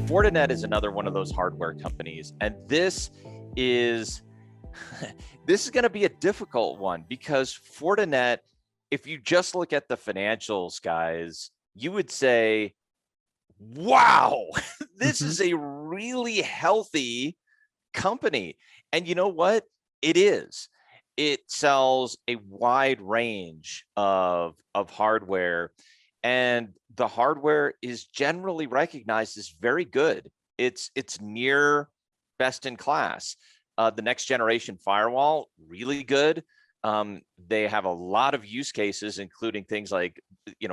Fortinet is another one of those hardware companies, and this is this is going to be a difficult one because Fortinet, if you just look at the financials, guys, you would say, wow, this is a really healthy company. And you know what? It is. It sells a wide range of hardware, and the hardware is generally recognized as very good. It's near best in class. The next generation firewall, really good. They have a lot of use cases, including things like,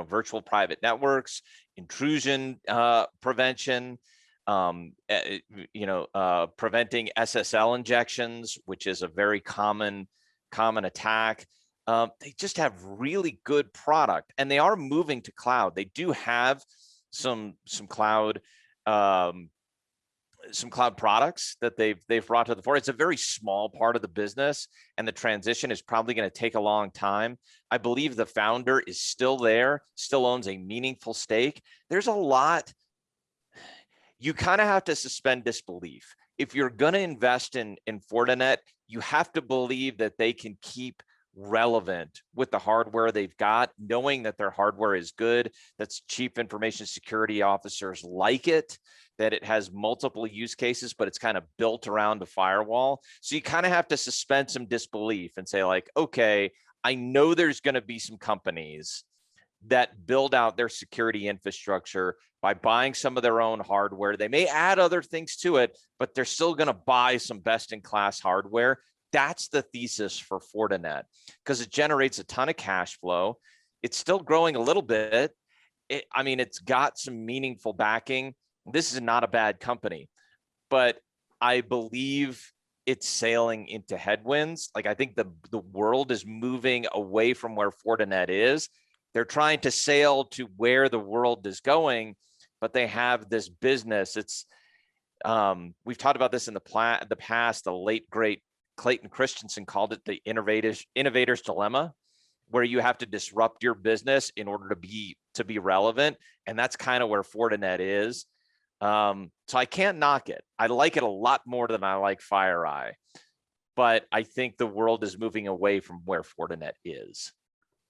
virtual private networks, intrusion prevention, preventing SSL injections, which is a very common attack. They just have really good product, and they are moving to cloud. They do have some cloud products that they've brought to the fore. It's a very small part of the business, and the transition is probably going to take a long time. I believe the founder is still there, still owns a meaningful stake. There's a lot. You kind of have to suspend disbelief. If you're going to invest in Fortinet, you have to believe that they can keep relevant with the hardware they've got, knowing that their hardware is good, that chief information security officers like it, that it has multiple use cases, but it's kind of built around a firewall. So you kind of have to suspend some disbelief and say, like, okay, I know there's going to be some companies that build out their security infrastructure by buying some of their own hardware. They may add other things to it, but they're still going to buy some best-in-class hardware. That's the thesis for Fortinet, because it generates a ton of cash flow. It's still growing a little bit. It's got some meaningful backing. This is not a bad company, but I believe it's sailing into headwinds. Like, I think the world is moving away from where Fortinet is. They're trying to sail to where the world is going, but they have this business. It's we've talked about this in the past. The late great Clayton Christensen called it the innovator's dilemma, where you have to disrupt your business in order to be relevant, and that's kind of where Fortinet is. So I can't knock it. I like it a lot more than I like FireEye, but I think the world is moving away from where Fortinet is.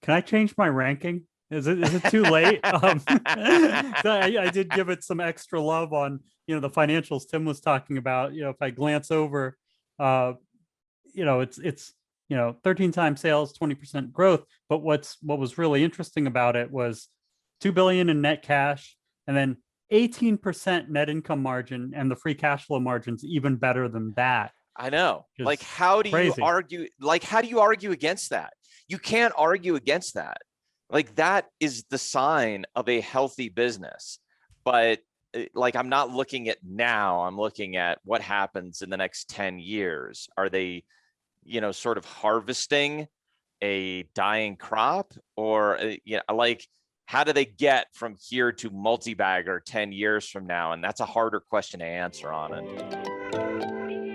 Can I change my ranking? Is it too late? I did give it some extra love on, the financials Tim was talking about. If I glance over, it's 13 times sales, 20% growth. But what was really interesting about it was $2 billion in net cash, and then 18% net income margin, and the free cash flow margin's even better than that. I know. Like, how do you argue? Like, how do you argue against that? You can't argue against that. Like, that is the sign of a healthy business. But like, I'm not looking at now. I'm looking at what happens in the next 10 years. Are they, sort of harvesting a dying crop, or like, how do they get from here to multi-bagger 10 years from now? And that's a harder question to answer on it.